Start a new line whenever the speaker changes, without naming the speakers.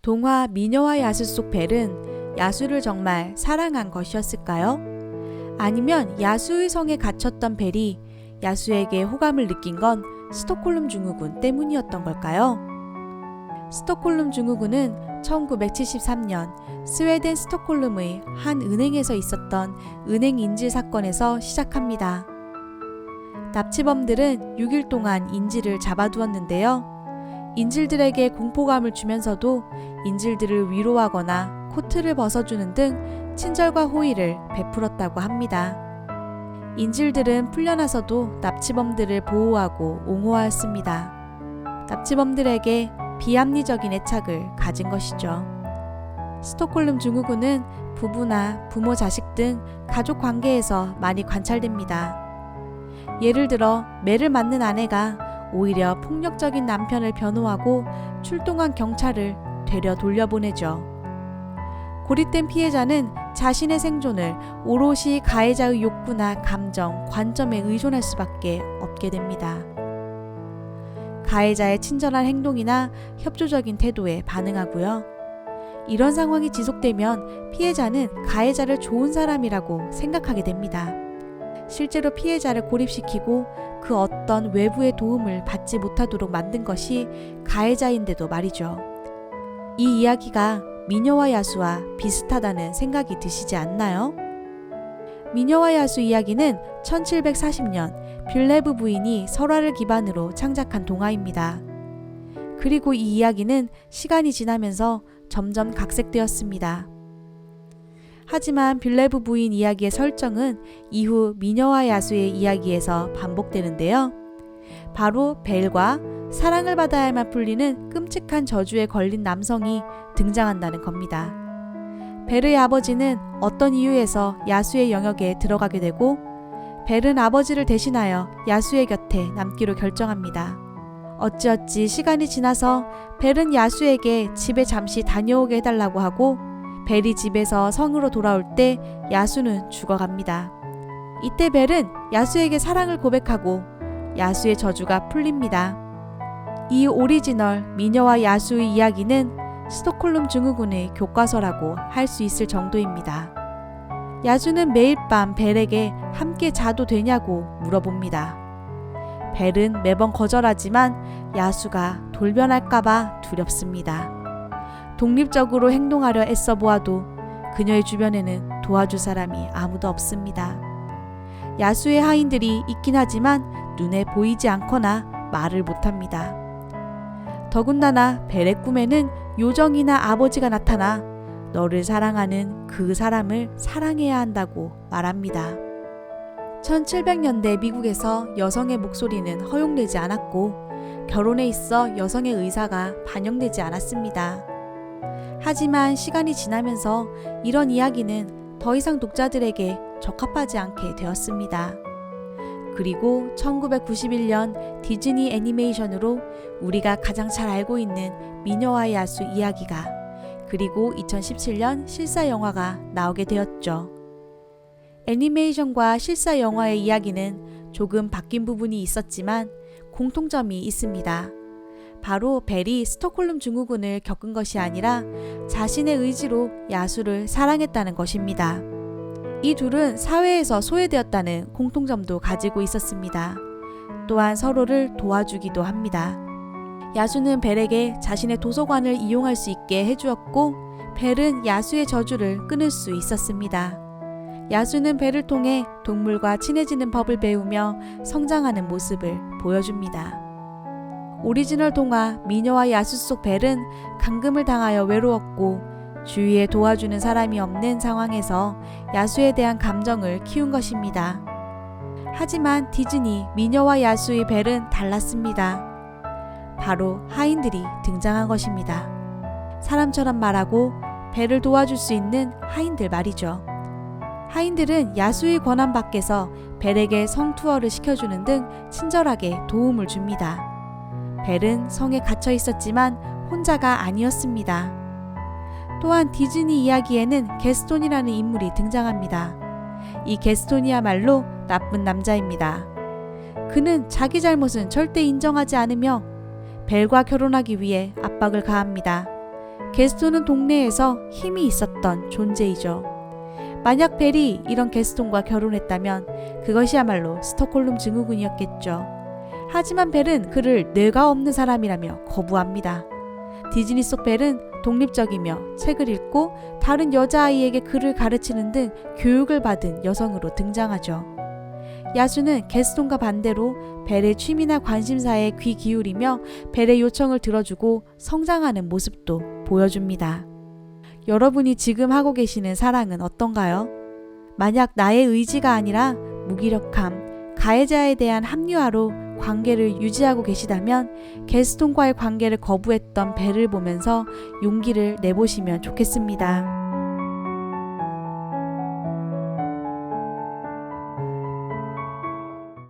동화 미녀와 야수 속 벨은 야수를 정말 사랑한 것이었을까요? 아니면 야수의 성에 갇혔던 벨이 야수에게 호감을 느낀 건 스톡홀름 증후군 때문이었던 걸까요? 스톡홀름 증후군은 1973년 스웨덴 스톡홀름의 한 은행에서 있었던 은행 인질 사건에서 시작합니다. 납치범들은 6일 동안 인질을 잡아두었는데요. 인질들에게 공포감을 주면서도 인질들을 위로하거나 코트를 벗어주는 등 친절과 호의를 베풀었다고 합니다. 인질들은 풀려나서도 납치범들을 보호하고 옹호하였습니다. 납치범들에게 비합리적인 애착을 가진 것이죠. 스톡홀름 증후군은 부부나 부모 자식 등 가족 관계에서 많이 관찰됩니다. 예를 들어 매를 맞는 아내가 오히려 폭력적인 남편을 변호하고 출동한 경찰을 되려 돌려보내죠. 고립된 피해자는 자신의 생존을 오롯이 가해자의 욕구나 감정, 관점에 의존할 수밖에 없게 됩니다. 가해자의 친절한 행동이나 협조적인 태도에 반응하고요. 이런 상황이 지속되면 피해자는 가해자를 좋은 사람이라고 생각하게 됩니다. 실제로 피해자를 고립시키고 그 어떤 외부의 도움을 받지 못하도록 만든 것이 가해자인데도 말이죠. 이 이야기가 미녀와 야수와 비슷하다는 생각이 드시지 않나요? 미녀와 야수 이야기는 1740년 뷸레브 부인이 설화를 기반으로 창작한 동화입니다. 그리고 이 이야기는 시간이 지나면서 점점 각색되었습니다. 하지만 뷸레브 부인 이야기의 설정은 이후 미녀와 야수의 이야기에서 반복되는데요. 바로 벨과 사랑을 받아야만 풀리는 끔찍한 저주에 걸린 남성이 등장한다는 겁니다. 벨의 아버지는 어떤 이유에서 야수의 영역에 들어가게 되고 벨은 아버지를 대신하여 야수의 곁에 남기로 결정합니다. 어찌어찌 시간이 지나서 벨은 야수에게 집에 잠시 다녀오게 해달라고 하고 벨이 집에서 성으로 돌아올 때 야수는 죽어갑니다. 이때 벨은 야수에게 사랑을 고백하고 야수의 저주가 풀립니다. 이 오리지널 미녀와 야수의 이야기는 스톡홀름 증후군의 교과서라고 할 수 있을 정도입니다. 야수는 매일 밤 벨에게 함께 자도 되냐고 물어봅니다. 벨은 매번 거절하지만 야수가 돌변할까봐 두렵습니다. 독립적으로 행동하려 애써 보아도 그녀의 주변에는 도와줄 사람이 아무도 없습니다. 야수의 하인들이 있긴 하지만 눈에 보이지 않거나 말을 못합니다. 더군다나 벨의 꿈에는 요정이나 아버지가 나타나 너를 사랑하는 그 사람을 사랑해야 한다고 말합니다. 1700년대 미국에서 여성의 목소리는 허용되지 않았고 결혼에 있어 여성의 의사가 반영되지 않았습니다. 하지만 시간이 지나면서 이런 이야기는 더 이상 독자들에게 적합하지 않게 되었습니다. 그리고 1991년 디즈니 애니메이션으로 우리가 가장 잘 알고 있는 미녀와 야수 이야기가 그리고 2017년 실사 영화가 나오게 되었죠. 애니메이션과 실사 영화의 이야기는 조금 바뀐 부분이 있었지만 공통점이 있습니다. 바로 벨이 스톡홀름 증후군을 겪은 것이 아니라 자신의 의지로 야수를 사랑했다는 것입니다. 이 둘은 사회에서 소외되었다는 공통점도 가지고 있었습니다. 또한 서로를 도와주기도 합니다. 야수는 벨에게 자신의 도서관을 이용할 수 있게 해주었고 벨은 야수의 저주를 끊을 수 있었습니다. 야수는 벨을 통해 동물과 친해지는 법을 배우며 성장하는 모습을 보여줍니다. 오리지널 동화 미녀와 야수 속 벨은 감금을 당하여 외로웠고 주위에 도와주는 사람이 없는 상황에서 야수에 대한 감정을 키운 것입니다. 하지만 디즈니 미녀와 야수의 벨은 달랐습니다. 바로 하인들이 등장한 것입니다. 사람처럼 말하고 벨을 도와줄 수 있는 하인들 말이죠. 하인들은 야수의 권한 밖에서 벨에게 성투어를 시켜주는 등 친절하게 도움을 줍니다. 벨은 성에 갇혀 있었지만 혼자가 아니었습니다. 또한 디즈니 이야기에는 게스톤이라는 인물이 등장합니다. 이 게스톤이야말로 나쁜 남자입니다. 그는 자기 잘못은 절대 인정하지 않으며 벨과 결혼하기 위해 압박을 가합니다. 게스톤은 동네에서 힘이 있었던 존재이죠. 만약 벨이 이런 게스톤과 결혼했다면 그것이야말로 스톡홀름 증후군이었겠죠. 하지만 벨은 그를 뇌가 없는 사람이라며 거부합니다. 디즈니 속 벨은 독립적이며 책을 읽고 다른 여자아이에게 글을 가르치는 등 교육을 받은 여성으로 등장하죠. 야수는 게스톤과 반대로 벨의 취미나 관심사에 귀 기울이며 벨의 요청을 들어주고 성장하는 모습도 보여줍니다. 여러분이 지금 하고 계시는 사랑은 어떤가요? 만약 나의 의지가 아니라 무기력함, 가해자에 대한 합리화로 관계를 유지하고 계시다면 게스톤과의 관계를 거부했던 벨을 보면서 용기를 내보시면 좋겠습니다.